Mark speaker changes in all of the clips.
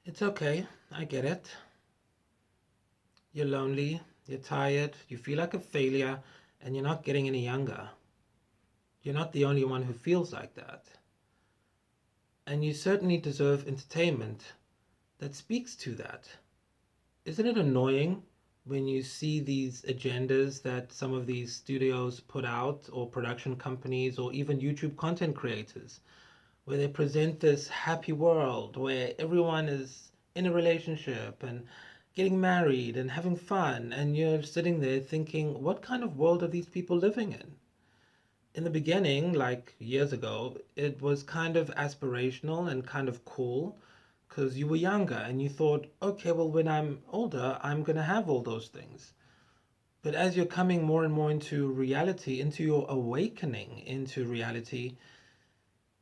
Speaker 1: It's okay. I get it. You're lonely, you're tired, you feel like a failure, and you're not getting any younger. You're not the only one who feels like that. And you certainly deserve entertainment that speaks to that. Isn't it annoying when you see these agendas that some of these studios put out, or production companies, or even YouTube content creators, where they present this happy world where everyone is in a relationship and getting married and having fun, and you're sitting there thinking, what kind of world are these people living in? In the beginning, like years ago, it was kind of aspirational and kind of cool because you were younger and you thought, okay, well, when I'm older, I'm going to have all those things. But as you're coming more and more into reality, into your awakening into reality,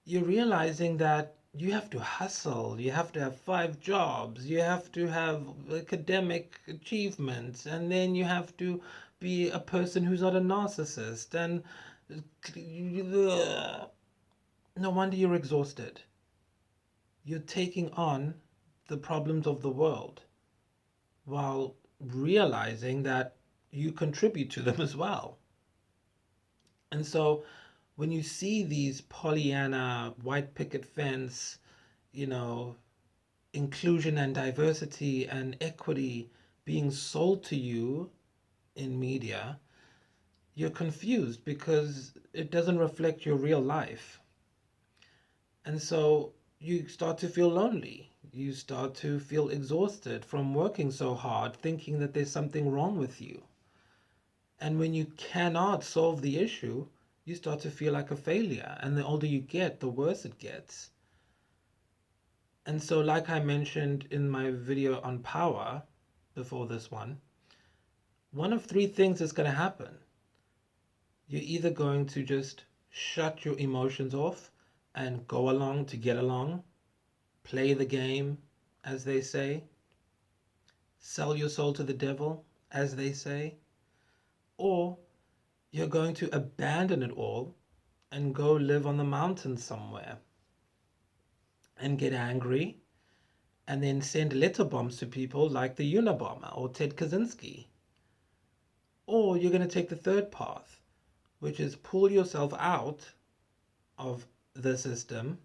Speaker 1: you're realizing that you have to hustle, you have to have 5 jobs, you have to have academic achievements, and then you have to be a person who's not a narcissist. And no wonder you're exhausted. You're taking on the problems of the world while realizing that you contribute to them as well. And so when you see these Pollyanna, white picket fence, you know, inclusion and diversity and equity being sold to you in media, you're confused because it doesn't reflect your real life. And so you start to feel lonely. You start to feel exhausted from working so hard, thinking that there's something wrong with you. And when you cannot solve the issue, you start to feel like a failure. And the older you get, the worse it gets. And so, like I mentioned in my video on power before this one of three things is going to happen. You're either going to just shut your emotions off and go along to get along, play the game, as they say, sell your soul to the devil, as they say, or you're going to abandon it all and go live on the mountain somewhere and get angry and then send letter bombs to people like the Unabomber or Ted Kaczynski. Or you're going to take the third path, which is pull yourself out of the system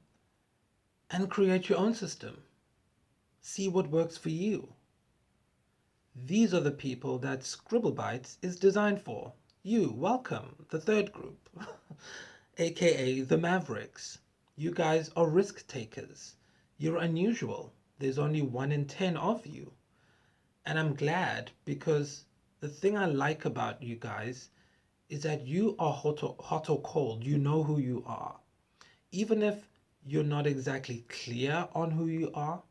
Speaker 1: and create your own system. See what works for you. These are the people that Scribblebytes is designed for. You, welcome, the third group, aka the Mavericks. You guys are risk takers. You're unusual. There's only 1 in 10 of you. And I'm glad because the thing I like about you guys is that you are hot or cold. You know who you are. Even if you're not exactly clear on who you are,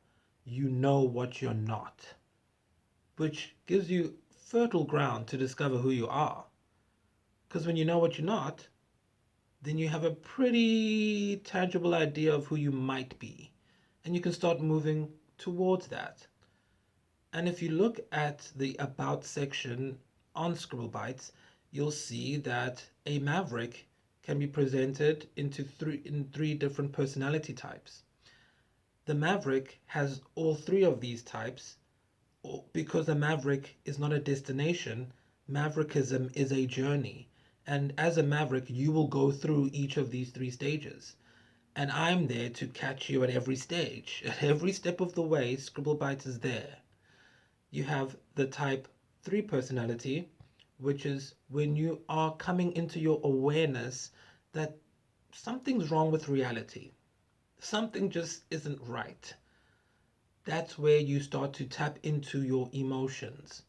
Speaker 1: you know what you're not, which gives you fertile ground to discover who you are. Because when you know what you're not, then you have a pretty tangible idea of who you might be, and you can start moving towards that. And if you look at the About section on Scribblebytes, you'll see that a maverick can be presented in three different personality types. The maverick has all three of these types because a maverick is not a destination. Maverickism is a journey. And as a maverick, you will go through each of these three stages. And I'm there to catch you at every stage. At every step of the way, Scribblebytes is there. You have the type 3 personality, which is when you are coming into your awareness that something's wrong with reality. Something just isn't right. That's where you start to tap into your emotions.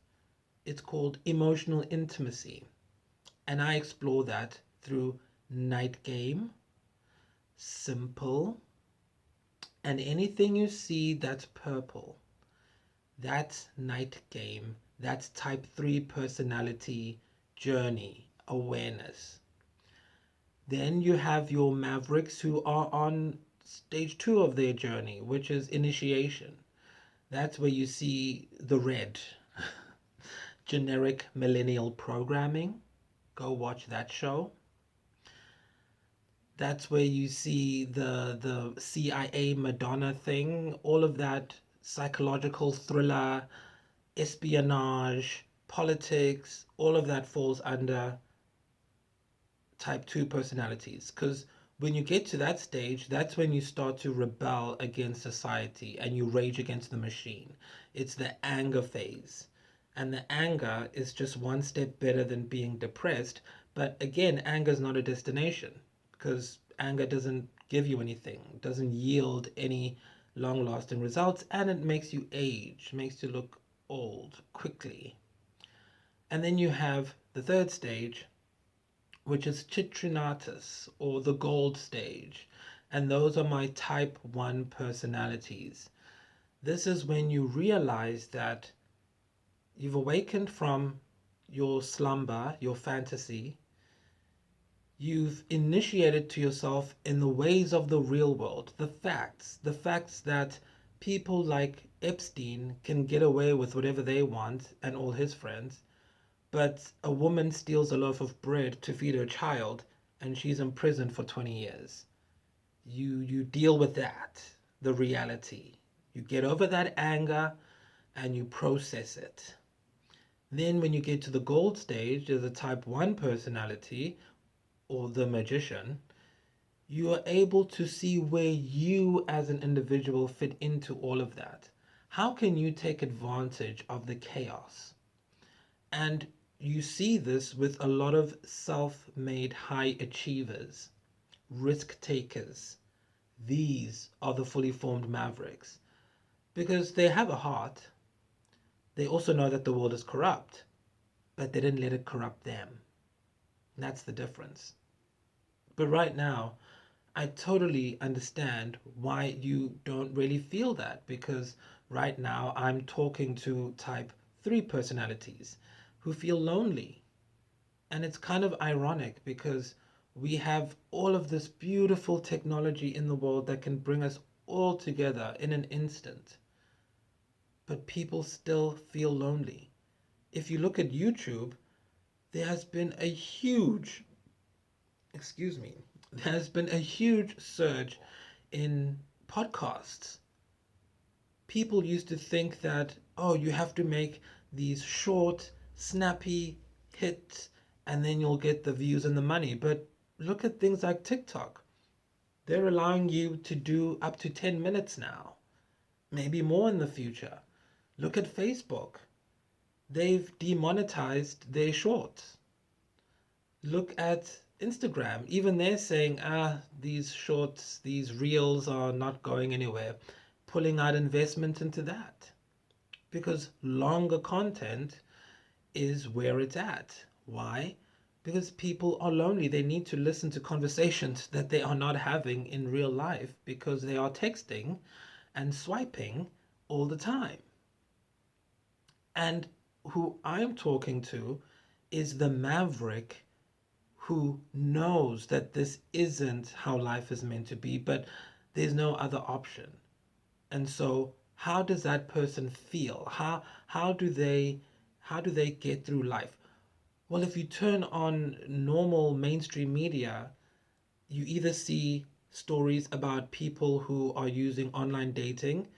Speaker 1: It's called emotional intimacy. And I explore that through Night Game, Simple, and anything you see that's purple. That's Night Game. That's type 3 personality journey, awareness. Then you have your mavericks who are on stage 2 of their journey, which is initiation. That's where you see the red, generic millennial programming. Go watch that show. That's where you see the CIA Madonna thing, all of that psychological thriller, espionage, politics, all of that falls under type 2 personalities. Because when you get to that stage, that's when you start to rebel against society and you rage against the machine. It's the anger phase. And the anger is just one step better than being depressed. But again, anger is not a destination because anger doesn't give you anything, doesn't yield any long lasting results, and it makes you age, makes you look old quickly. And then you have the third stage, which is Chitrinatus or the gold stage. And those are my type 1 personalities. This is when you realize that you've awakened from your slumber, your fantasy. You've initiated to yourself in the ways of the real world, the facts that people like Epstein can get away with whatever they want and all his friends, but a woman steals a loaf of bread to feed her child and she's in prison for 20 years. You deal with that, the reality. You get over that anger and you process it. Then when you get to the gold stage, there's a type 1 personality or the magician. You are able to see where you as an individual fit into all of that. How can you take advantage of the chaos? And you see this with a lot of self made high achievers, risk takers. These are the fully formed mavericks because they have a heart. They also know that the world is corrupt, but they didn't let it corrupt them. That's the difference. But right now, I totally understand why you don't really feel that because right now I'm talking to type 3 personalities who feel lonely. And it's kind of ironic because we have all of this beautiful technology in the world that can bring us all together in an instant, but people still feel lonely. If you look at YouTube, there has been a huge, excuse me, there has been a huge surge in podcasts. People used to think that, oh, you have to make these short, snappy hits and then you'll get the views and the money. But look at things like TikTok. They're allowing you to do up to 10 minutes now, maybe more in the future. Look at Facebook. They've demonetized their shorts. Look at Instagram. Even they're saying, these shorts, these reels are not going anywhere, pulling out investment into that. Because longer content is where it's at. Why? Because people are lonely. They need to listen to conversations that they are not having in real life because they are texting and swiping all the time. And who I'm talking to is the maverick who knows that this isn't how life is meant to be, but there's no other option. And so how does that person feel? How do they get through life? Well, if you turn on normal mainstream media, you either see stories about people who are using online dating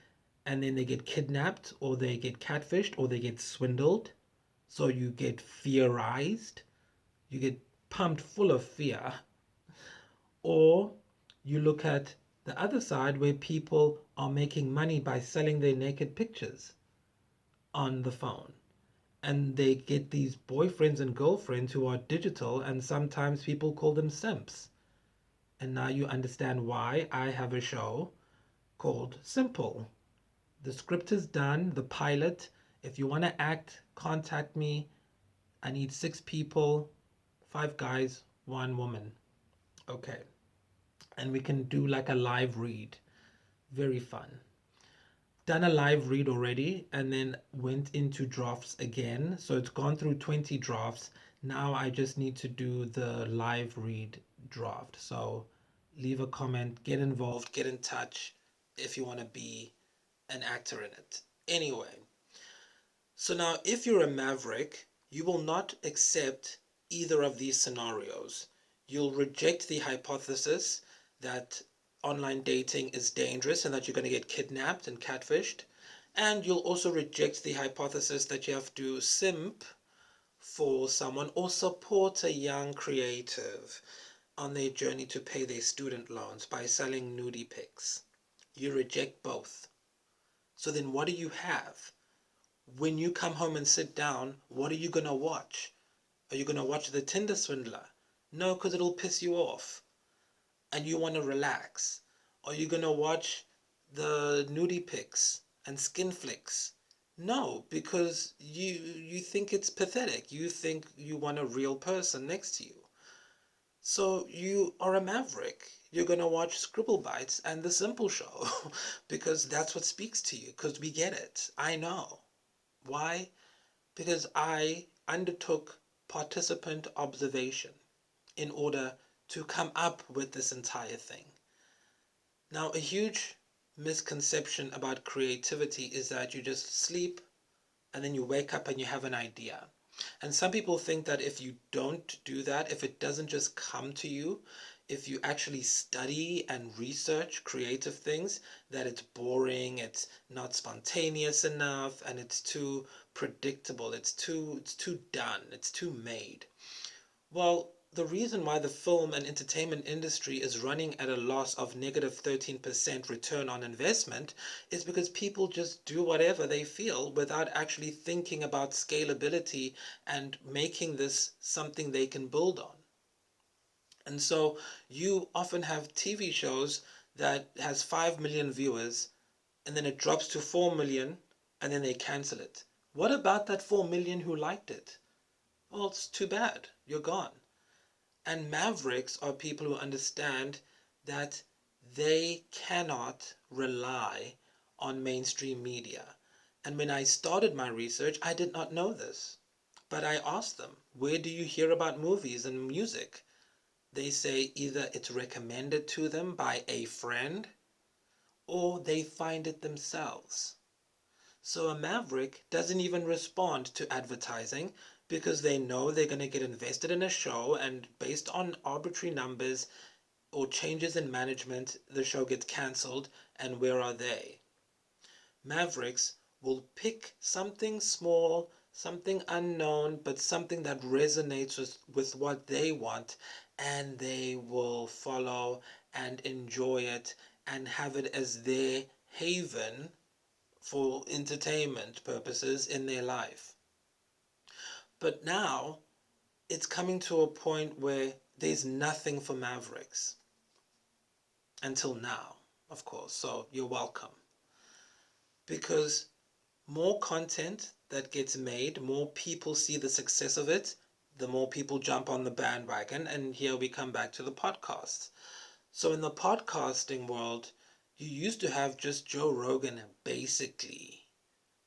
Speaker 1: and then they get kidnapped or they get catfished or they get swindled. So you get fearized, you get pumped full of fear. Or you look at the other side where people are making money by selling their naked pictures on the phone. And they get these boyfriends and girlfriends who are digital, and sometimes people call them simps. And now you understand why I have a show called Simple. The script is done, the pilot. If you want to act, contact me. I need 6 people, 5 guys, 1 woman. Okay. And we can do like a live read. Very fun. Done a live read already and then went into drafts again. So it's gone through 20 drafts. Now I just need to do the live read draft. So leave a comment, get involved, get in touch if you want to be an actor in it. Anyway, so now if you're a maverick, you will not accept either of these scenarios. You'll reject the hypothesis that online dating is dangerous and that you're going to get kidnapped and catfished. And you'll also reject the hypothesis that you have to simp for someone or support a young creative on their journey to pay their student loans by selling nudie pics. You reject both. So then what do you have? When you come home and sit down, what are you going to watch? Are you going to watch The Tinder Swindler? No, because it'll piss you off and you want to relax. Are you going to watch the nudie pics and skin flicks? No, because you think it's pathetic. You think you want a real person next to you. So you are a maverick. You're going to watch Scribble Bites and The Simple Show because that's what speaks to you, because we get it. I know. Why? Because I undertook participant observation in order to come up with this entire thing. Now, a huge misconception about creativity is that you just sleep and then you wake up and you have an idea. And some people think that if you don't do that, if it doesn't just come to you, if you actually study and research creative things, that it's boring, it's not spontaneous enough, and it's too predictable, it's too done, it's too made. Well, the reason why the film and entertainment industry is running at a loss of negative 13% return on investment is because people just do whatever they feel without actually thinking about scalability and making this something they can build on. And so you often have TV shows that has 5 million viewers and then it drops to 4 million and then they cancel it. What about that 4 million who liked it? Well, it's too bad. You're gone. And mavericks are people who understand that they cannot rely on mainstream media. And when I started my research, I did not know this. But I asked them, where do you hear about movies and music? They say either it's recommended to them by a friend or they find it themselves. So a maverick doesn't even respond to advertising because they know they're going to get invested in a show, and based on arbitrary numbers or changes in management, the show gets cancelled, and where are they? Mavericks will pick something small, something unknown, but something that resonates with what they want, and they will follow and enjoy it and have it as their haven for entertainment purposes in their life. But now it's coming to a point where there's nothing for mavericks until now, of course. So you're welcome. Because more content that gets made, more people see the success of it, the more people jump on the bandwagon. And here we come back to the podcast. So in the podcasting world, you used to have just Joe Rogan, basically.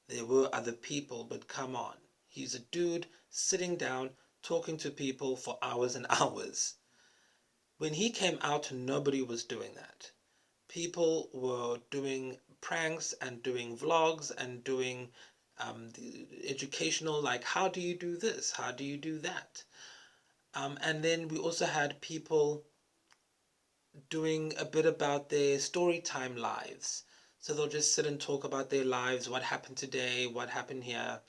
Speaker 1: There were other people, but come on. He's a dude sitting down talking to people for hours and hours. When he came out, nobody was doing that. People were doing pranks and doing vlogs and doing the educational, like, how do you do this? How do you do that? And then we also had people doing a bit about their story time lives. So they'll just sit and talk about their lives, what happened today, what happened here.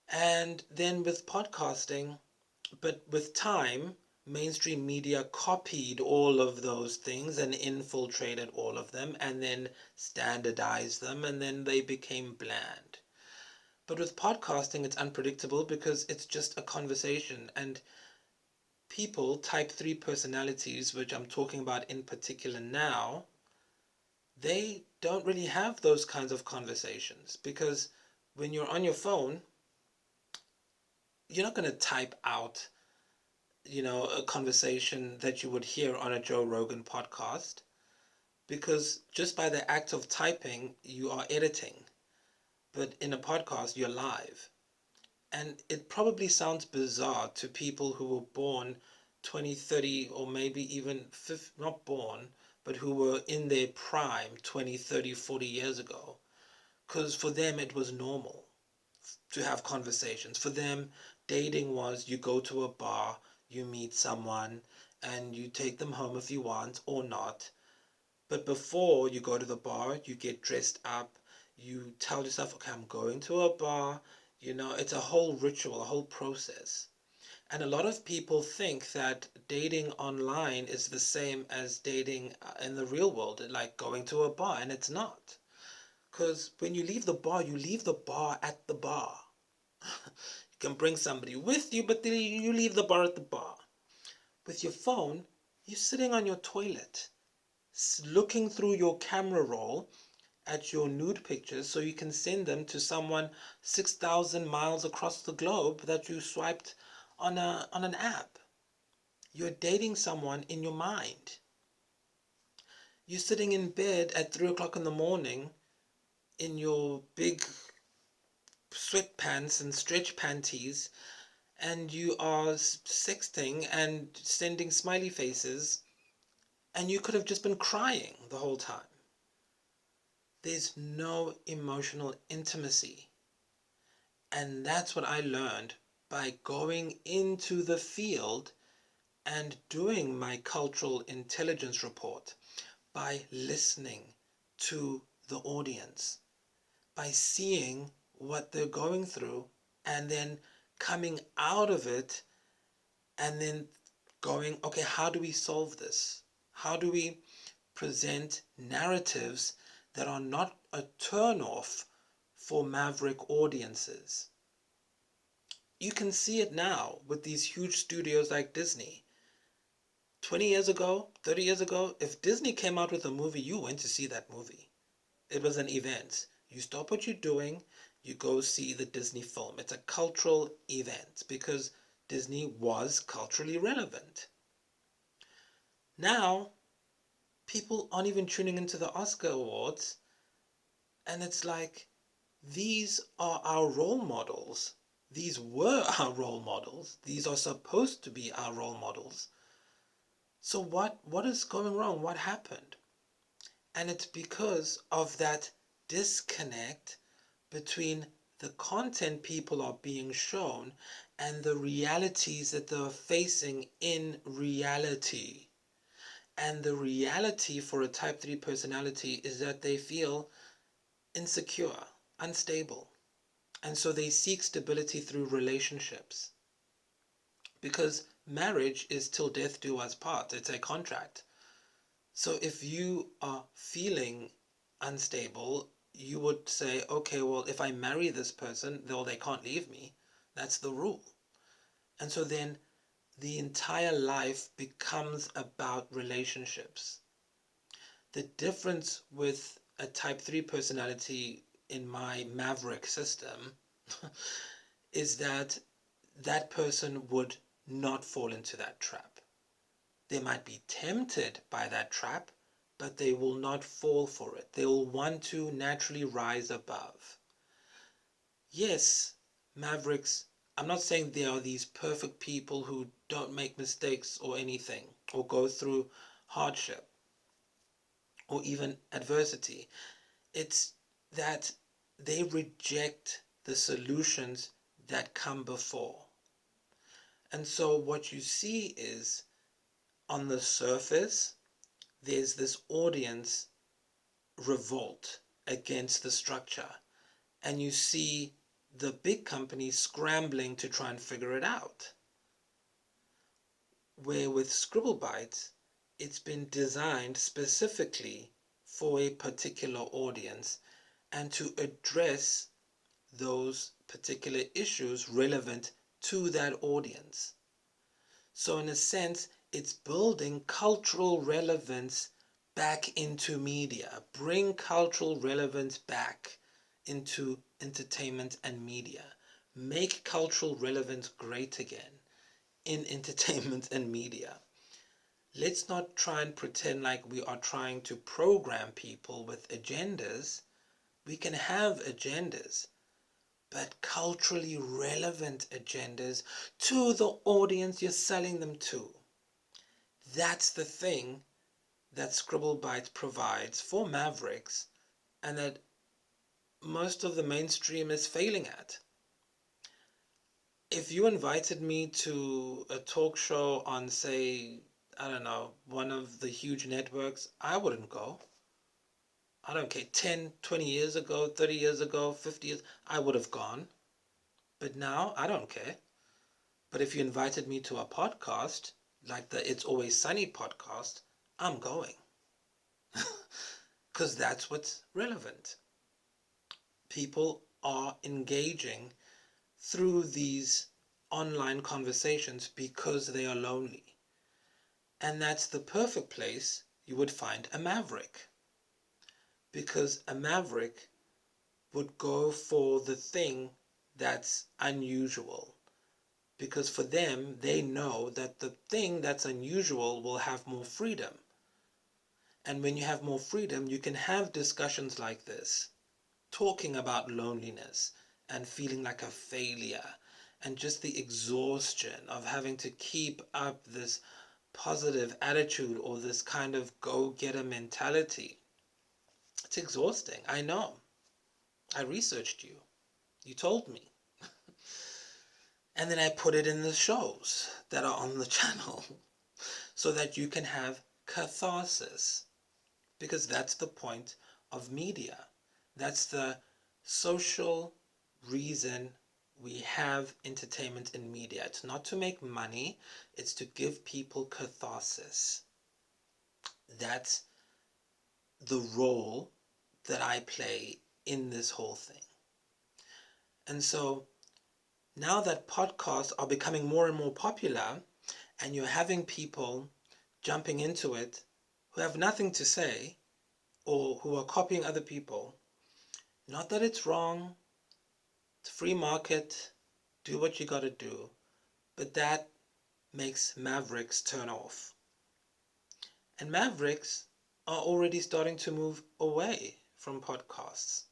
Speaker 1: And then with podcasting, but with time, mainstream media copied all of those things and infiltrated all of them and then standardized them and then they became bland. But with podcasting, it's unpredictable because it's just a conversation, and people type 3 personalities, which I'm talking about in particular now, they don't really have those kinds of conversations because when you're on your phone, you're not going to type out, a conversation that you would hear on a Joe Rogan podcast, because just by the act of typing, you are editing. But in a podcast, you're live. And it probably sounds bizarre to people who were born 20, 30, or maybe even not born, but who were in their prime 20, 30, 40 years ago. Because for them, it was normal to have conversations. For them, dating was you go to a bar, you meet someone, and you take them home if you want or not. But before you go to the bar, you get dressed up, You tell yourself, okay, I'm going to a bar. It's a whole ritual, a whole process. And a lot of people think that dating online is the same as dating in the real world, like going to a bar, and it's not. Because when you leave the bar, you leave the bar at the bar. You can bring somebody with you, but then you leave the bar at the bar. With your phone, you're sitting on your toilet, looking through your camera roll at your nude pictures so you can send them to someone 6,000 miles across the globe that you swiped on an app. You're dating someone in your mind. You're sitting in bed at 3 o'clock in the morning in your big sweatpants and stretch panties, and you are sexting and sending smiley faces, and you could have just been crying the whole time. There's no emotional intimacy. And that's what I learned by going into the field and doing my cultural intelligence report, by listening to the audience, by seeing what they're going through, and then coming out of it and then going, okay, how do we solve this? How do we present narratives that are not a turn-off for maverick audiences? You can see it now with these huge studios like Disney. 20 years ago, 30 years ago, if Disney came out with a movie, you went to see that movie. It was an event. You stop what you're doing, you go see the Disney film. It's a cultural event because Disney was culturally relevant. Now, people aren't even tuning into the Oscar Awards, and it's like, these are our role models. These were our role models. These are supposed to be our role models. So what is going wrong? What happened? And it's because of that disconnect between the content people are being shown and the realities that they're facing in reality. And the reality for a type 3 personality is that they feel insecure, unstable. And so they seek stability through relationships. Because marriage is till death do us part. It's a contract. So if you are feeling unstable, you would say, okay, well, if I marry this person, though they can't leave me, that's the rule. And so then the entire life becomes about relationships. The difference with a type 3 personality in my maverick system is that that person would not fall into that trap. They might be tempted by that trap, but they will not fall for it. They will want to naturally rise above. Yes, mavericks, I'm not saying they are these perfect people who don't make mistakes or anything, or go through hardship, or even adversity. It's that they reject the solutions that come before. And so what you see is, on the surface, there's this audience revolt against the structure. And you see the big companies scrambling to try and figure it out. Where with Scribblebytes, it's been designed specifically for a particular audience and to address those particular issues relevant to that audience. So in a sense, it's building cultural relevance back into media. Bring cultural relevance back into entertainment and media. Make cultural relevance great again in entertainment and media. Let's not try and pretend like we are trying to program people with agendas. We can have agendas, but culturally relevant agendas to the audience you're selling them to. That's the thing that Scribblebytes provides for Mavericks, and that most of the mainstream is failing at. If you invited me to a talk show on, say, I don't know, one of the huge networks, I wouldn't go. I don't care, 10, 20 years ago, 30 years ago, 50 years, I would have gone. But now I don't care. But if you invited me to a podcast, like the It's Always Sunny podcast, I'm going. Because that's what's relevant. People are engaging through these online conversations because they are lonely. And that's the perfect place you would find a maverick. Because a maverick would go for the thing that's unusual. Because for them, they know that the thing that's unusual will have more freedom. And when you have more freedom, you can have discussions like this, talking about loneliness and feeling like a failure and just the exhaustion of having to keep up this positive attitude or this kind of go-getter mentality. It's exhausting. I know. I researched you. You told me. And then I put it in the shows that are on the channel so that you can have catharsis. Because that's the point of media. That's the social reason we have entertainment in media. It's not to make money, it's to give people catharsis. That's the role that I play in this whole thing. And so now that podcasts are becoming more and more popular, and you're having people jumping into it who have nothing to say or who are copying other people, not that it's wrong, it's free market, do what you gotta do, but that makes mavericks turn off. And mavericks are already starting to move away from podcasts.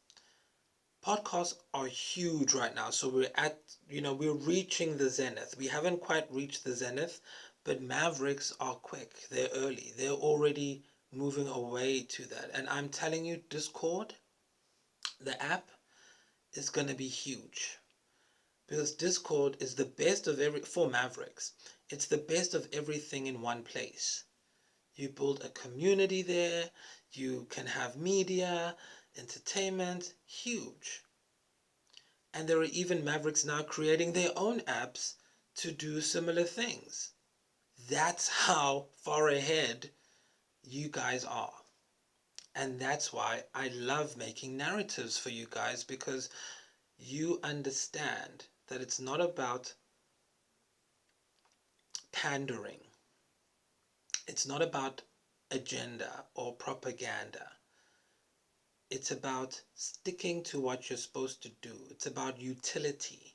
Speaker 1: Podcasts are huge right now, so we're reaching the zenith. We haven't quite reached the zenith, but mavericks are quick, they're early, they're already moving away to that. And I'm telling you, Discord, the app, is going to be huge, because Discord is the best of for mavericks. It's the best of everything in one place. You build a community there, you can have media, entertainment, huge. And there are even mavericks now creating their own apps to do similar things. That's how far ahead you guys are. And that's why I love making narratives for you guys, because you understand that it's not about pandering. It's not about agenda or propaganda. It's about sticking to what you're supposed to do. It's about utility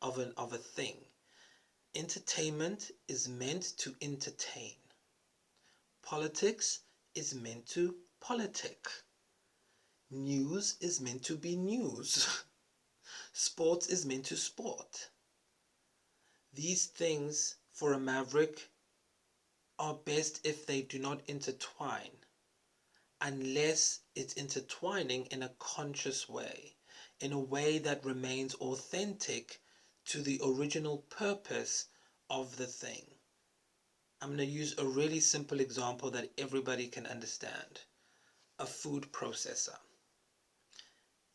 Speaker 1: of a thing. Entertainment is meant to entertain. Politics is meant to politic. News is meant to be news. Sports is meant to sport. These things for a maverick are best if they do not intertwine, unless it's intertwining in a conscious way, in a way that remains authentic to the original purpose of the thing. I'm going to use a really simple example that everybody can understand. A food processor.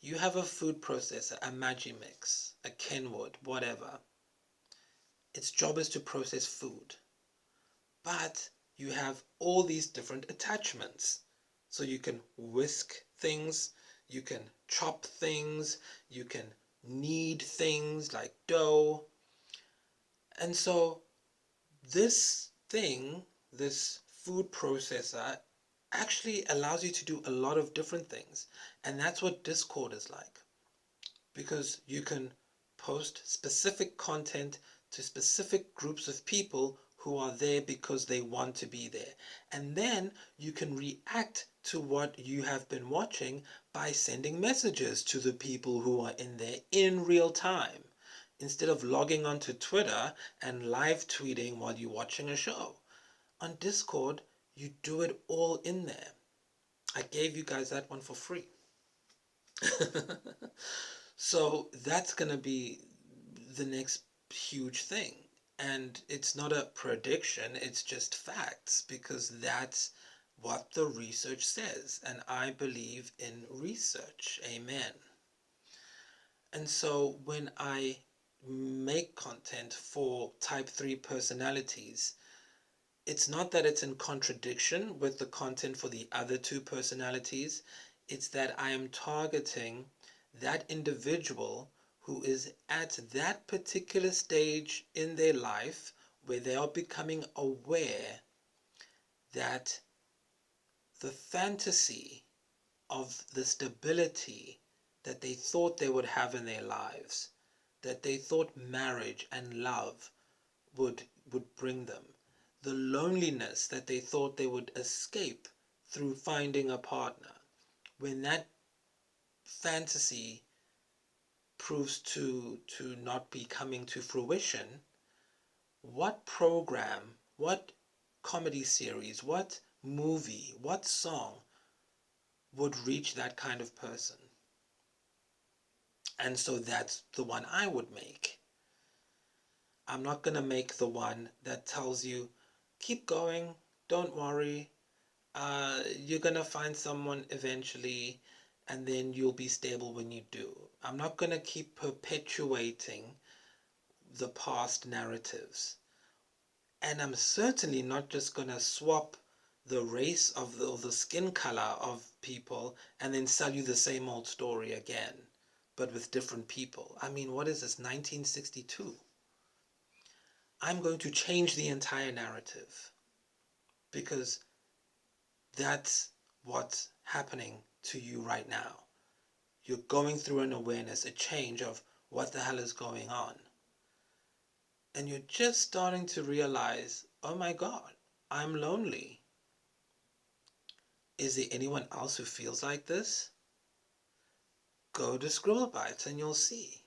Speaker 1: You have a food processor, a Magimix, a Kenwood, whatever. Its job is to process food. But you have all these different attachments. So you can whisk things, you can chop things, you can knead things like dough. And so this thing, this food processor, actually allows you to do a lot of different things. And that's what Discord is like. Because you can post specific content to specific groups of people who are there because they want to be there. And then you can react to what you have been watching by sending messages to the people who are in there in real time, instead of logging onto Twitter and live tweeting while you're watching a show. On Discord, you do it all in there. I gave you guys that one for free. So that's going to be the next huge thing. And it's not a prediction, it's just facts, because that's what the research says. And I believe in research. Amen. And so when I make content for type 3 personalities, it's not that it's in contradiction with the content for the other two personalities. It's that I am targeting that individual who is at that particular stage in their life where they are becoming aware that the fantasy of the stability that they thought they would have in their lives, that they thought marriage and love would bring them, the loneliness that they thought they would escape through finding a partner, when that fantasy proves to not be coming to fruition, what program, what comedy series, what movie, what song would reach that kind of person? And so that's the one I would make. I'm not going to make the one that tells you, keep going, don't worry, you're going to find someone eventually, and then you'll be stable when you do. I'm not going to keep perpetuating the past narratives. And I'm certainly not just going to swap the race of the skin color of people and then sell you the same old story again, but with different people. I mean, what is this, 1962? I'm going to change the entire narrative, because that's what's happening to you right now. You're going through an awareness, a change of what the hell is going on. And you're just starting to realize, oh my God, I'm lonely. Is there anyone else who feels like this? Go to Scribblebytes and you'll see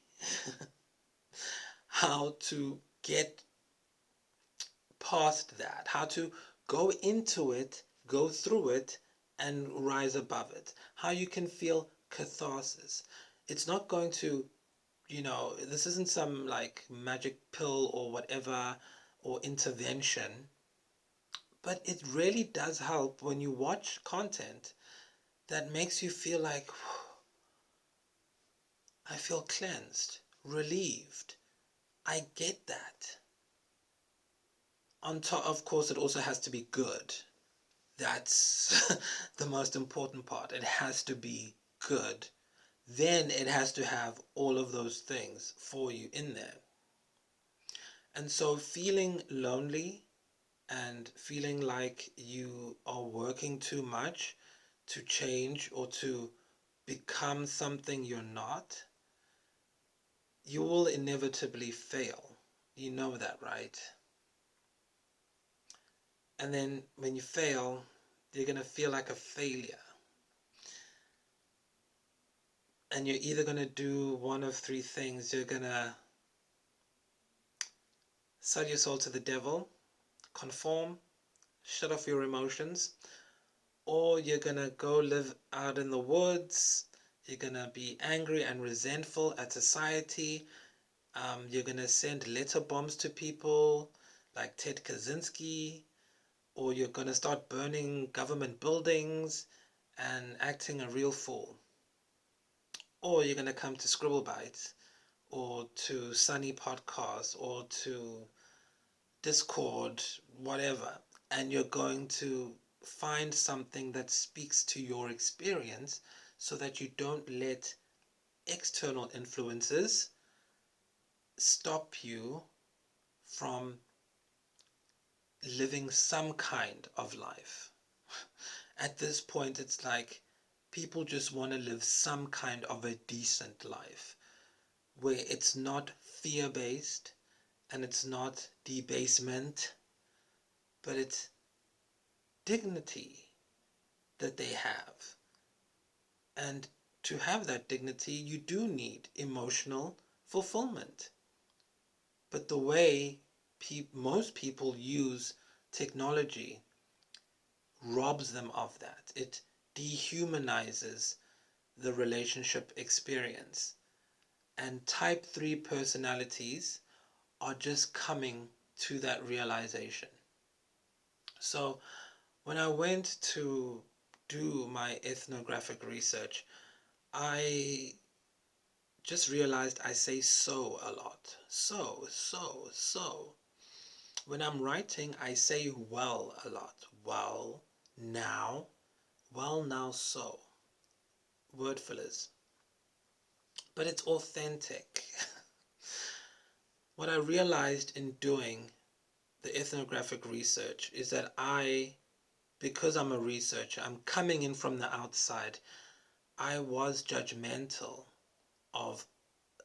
Speaker 1: how to get past that, how to go into it, go through it, and rise above it. How you can feel catharsis. It's not going to, this isn't some like magic pill or whatever or intervention, but it really does help when you watch content that makes you feel like, I feel cleansed, relieved. I get that. On top, of course, it also has to be good. That's the most important part. It has to be good. Then it has to have all of those things for you in there. And so feeling lonely and feeling like you are working too much to change or to become something you're not, you will inevitably fail. You know that, right? And then when you fail, you're going to feel like a failure. And you're either going to do one of three things. You're going to sell your soul to the devil, conform, shut off your emotions, or you're going to go live out in the woods. You're going to be angry and resentful at society. You're going to send letter bombs to people like Ted Kaczynski, or you're going to start burning government buildings and acting a real fool. Or you're going to come to Scribblebytes or to Sunny Podcast or to Discord, whatever, and you're going to find something that speaks to your experience so that you don't let external influences stop you from living some kind of life. At this point, it's like people just want to live some kind of a decent life where it's not fear-based and it's not debasement, but it's dignity that they have. And to have that dignity, you do need emotional fulfillment. But the way most people use technology robs them of that. It dehumanizes the relationship experience. And type 3 personalities are just coming to that realization. So When I went to do my ethnographic research, I just realized I say so a lot. So. When I'm writing, I say well a lot. Now, well, now, so. Word fillers. But it's authentic. What I realized in doing the ethnographic research is that because I'm a researcher, I'm coming in from the outside, I was judgmental of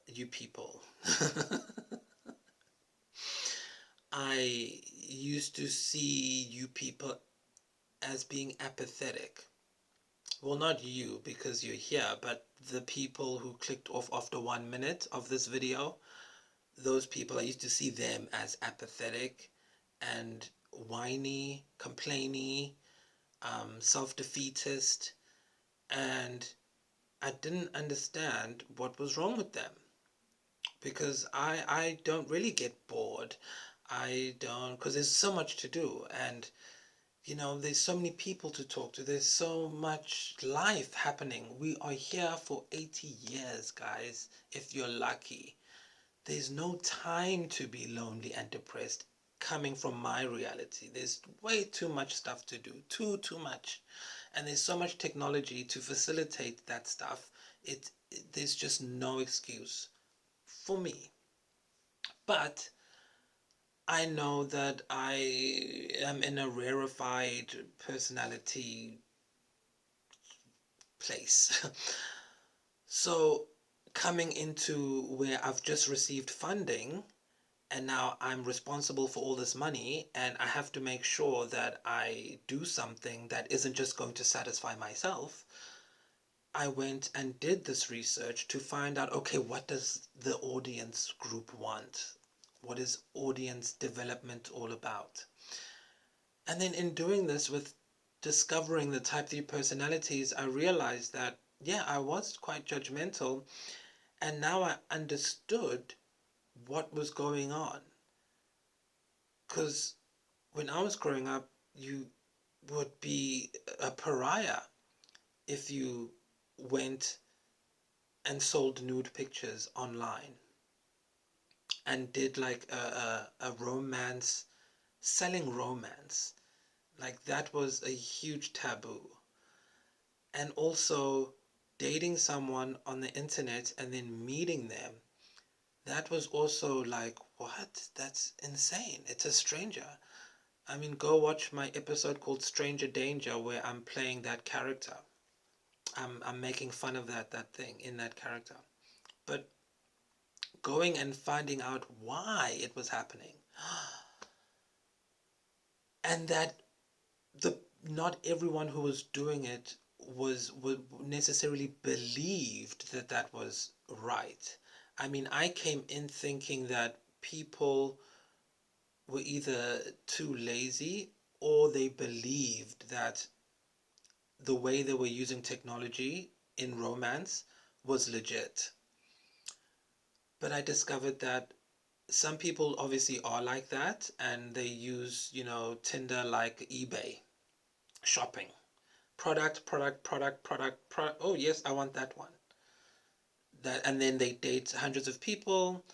Speaker 1: you people. I used to see you people as being apathetic. Well, not you because you're here, but the people who clicked off after 1 minute of this video, those people, I used to see them as apathetic and whiny, complainy, self-defeatist, and I didn't understand what was wrong with them because I don't really get bored. I don't, because there's so much to do, and there's so many people to talk to. There's so much life happening. We are here for 80 years, guys, if you're lucky. There's no time to be lonely and depressed coming from my reality. There's way too much stuff to do. Too much. And there's so much technology to facilitate that stuff. There's just no excuse for me. But I know that I am in a rarefied personality place. So coming into where I've just received funding and now I'm responsible for all this money and I have to make sure that I do something that isn't just going to satisfy myself. I went and did this research to find out, okay, what does the audience group want? What is audience development all about? And then in doing this, with discovering the type 3 personalities, I realized that, yeah, I was quite judgmental. And now I understood what was going on. Because when I was growing up, you would be a pariah if you went and sold nude pictures online and did like a romance, selling romance. Like that was a huge taboo. And also dating someone on the internet and then meeting them, that was also like, what? That's insane. It's a stranger. I mean, go watch my episode called Stranger Danger where I'm playing that character. I'm making fun of that thing in that character. But going and finding out why it was happening, and that the not everyone who was doing it was necessarily believed that that was right. I mean, I came in thinking that people were either too lazy or they believed that the way they were using technology in romance was legit. But I discovered that some people obviously are like that and they use, Tinder like eBay shopping. Product. Oh, yes, I want that one. And then they date hundreds of people,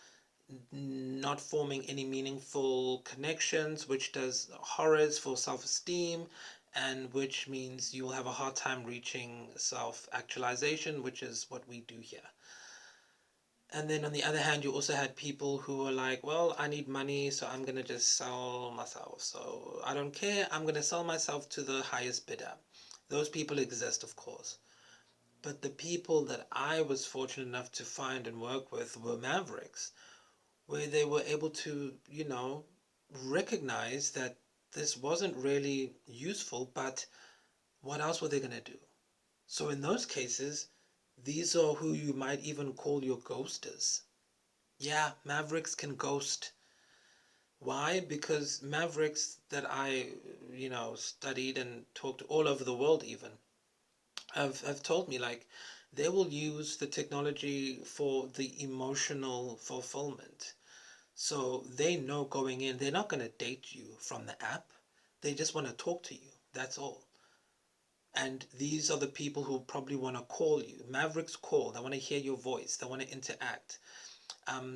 Speaker 1: not forming any meaningful connections, which does horrors for self-esteem, and which means you'll have a hard time reaching self-actualization, which is what we do here. And then on the other hand, you also had people who were like, well, I need money, so I'm going to just sell myself. So I don't care. I'm going to sell myself to the highest bidder. Those people exist, of course. But the people that I was fortunate enough to find and work with were mavericks, where they were able to, recognize that this wasn't really useful, but what else were they going to do? So in those cases, these are who you might even call your ghosters. Yeah, mavericks can ghost. Why? Because mavericks that I, studied and talked to all over the world even, have told me like they will use the technology for the emotional fulfillment. So they know going in, they're not going to date you from the app. They just want to talk to you. That's all. And these are the people who probably want to call you. Mavericks call. They want to hear your voice. They want to interact.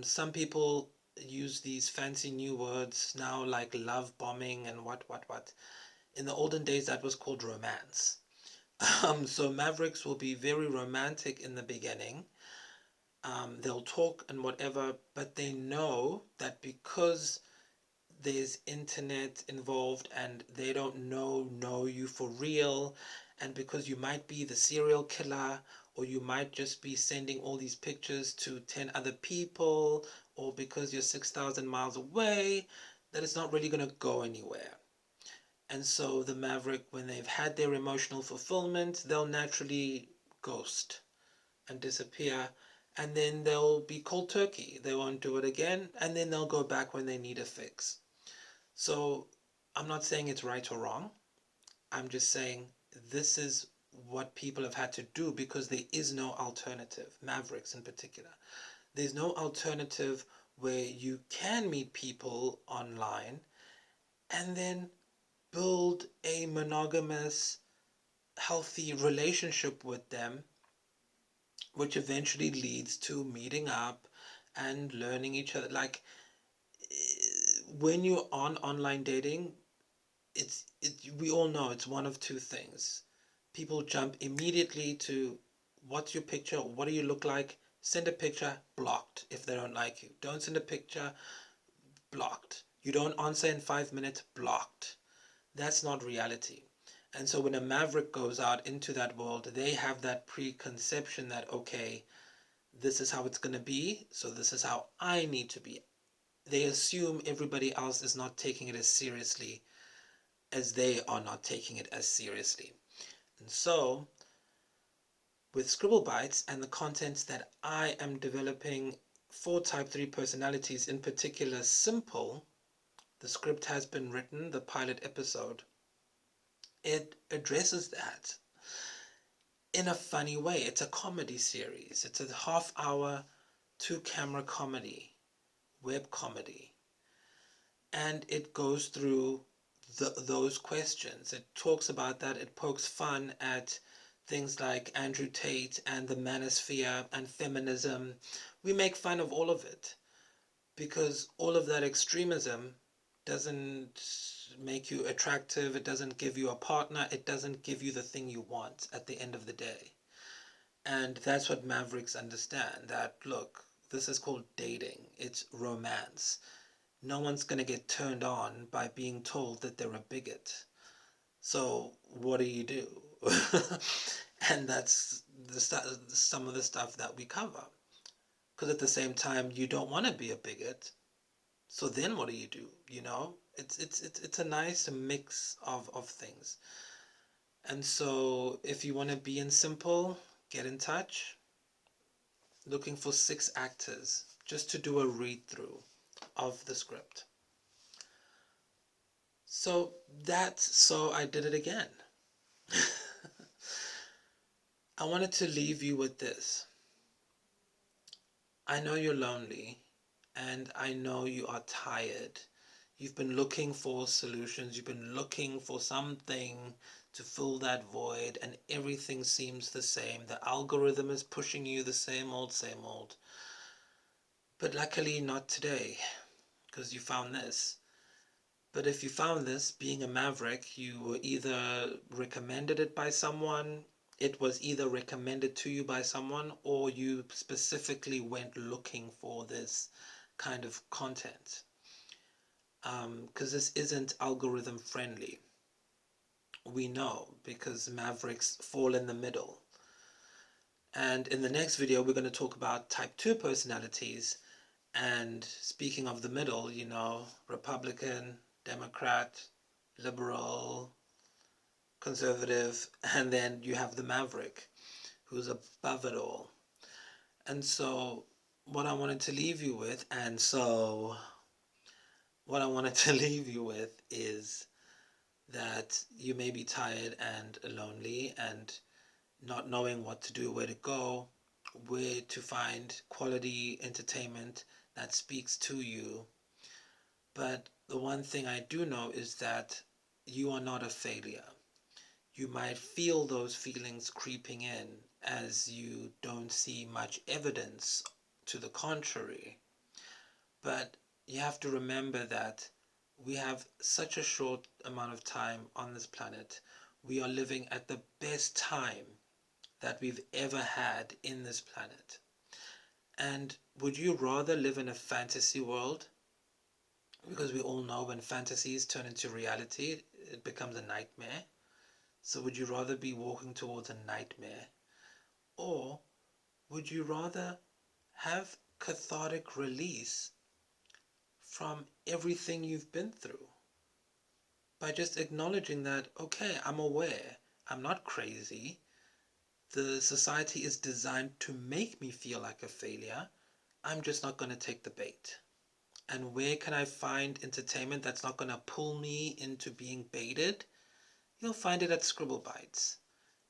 Speaker 1: Some people use these fancy new words now, like love bombing and what. In the olden days, that was called romance. So Mavericks will be very romantic in the beginning. They'll talk and whatever, but they know that because there's internet involved and they don't know you for real, and because you might be the serial killer, or you might just be sending all these pictures to 10 other people, or because you're 6,000 miles away, that it's not really going to go anywhere. And so the maverick, when they've had their emotional fulfillment, they'll naturally ghost and disappear, and then they'll be cold turkey. They won't do it again, and then they'll go back when they need a fix. So I'm not saying it's right or wrong. I'm just saying this is what people have had to do because there is no alternative, Mavericks in particular. There's no alternative where you can meet people online and then build a monogamous, healthy relationship with them, which eventually leads to meeting up and learning each other. Like when you're on online dating, we all know it's one of two things. People jump immediately to what's your picture, what do you look like, send a picture, blocked if they don't like you. Don't send a picture, blocked. You don't answer in 5 minutes, blocked. That's not reality. And so when a maverick goes out into that world, they have that preconception that, okay, this is how it's going to be, so this is how I need to be. They assume everybody else is not taking it as seriously as they are not taking it as seriously. And so, with Scribble Bites and the contents that I am developing for Type 3 personalities, in particular Simple, the script has been written, the pilot episode, it addresses that in a funny way. It's a comedy series. It's a half-hour, two-camera comedy, web comedy. And it goes through those questions. It talks about that. It pokes fun at things like Andrew Tate and the manosphere and feminism. We make fun of all of it because all of that extremism doesn't make you attractive. It doesn't give you a partner. It doesn't give you the thing you want at the end of the day. And that's what Mavericks understand, that look, this is called dating. It's romance. No one's going to get turned on by being told that they're a bigot. So what do you do? And that's some of the stuff that we cover. Because at the same time, you don't want to be a bigot. So then what do you do? You know, it's a nice mix of things. And so if you want to be in Simple, get in touch. Looking for 6 actors just to do a read through of the script. So I did it again. I wanted to leave you with this. I know you're lonely, and I know you are tired. You've been looking for solutions, you've been looking for something to fill that void, and everything seems the same. The algorithm is pushing you the same old, same old. But luckily, not today, because you found this. But if you found this, being a maverick, you were either recommended it by someone, it was either recommended to you by someone, or you specifically went looking for this kind of content. Because this isn't algorithm friendly. We know because mavericks fall in the middle. And in the next video, we're going to talk about type 2 personalities. And speaking of the middle, you know, Republican, Democrat, liberal, conservative, and then you have the maverick who's above it all. And so what I wanted to leave you with, is that you may be tired and lonely and not knowing what to do, where to go, where to find quality entertainment that speaks to you. But the one thing I do know is that you are not a failure. You might feel those feelings creeping in as you don't see much evidence to the contrary. But you have to remember that we have such a short amount of time on this planet. We are living at the best time that we've ever had in this planet. And would you rather live in a fantasy world? Because we all know when fantasies turn into reality, it becomes a nightmare. So would you rather be walking towards a nightmare? Or would you rather have cathartic release from everything you've been through? By just acknowledging that, okay, I'm aware, I'm not crazy. The society is designed to make me feel like a failure. I'm just not going to take the bait. And where can I find entertainment that's not going to pull me into being baited? You'll find it at Scribble Bites.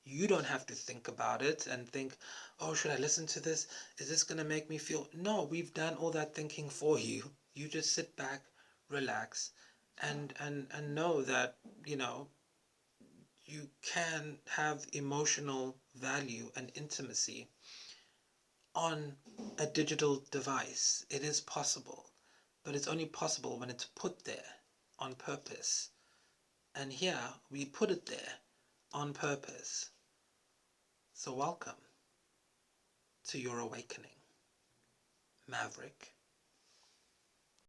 Speaker 1: You don't have to think about it and think, oh, should I listen to this? Is this going to make me feel? No, we've done all that thinking for you. You just sit back, relax, and know that, you can have emotional value and intimacy on a digital device. It is possible, but it's only possible when it's put there on purpose. And here we put it there on purpose. So welcome to your awakening, Maverick.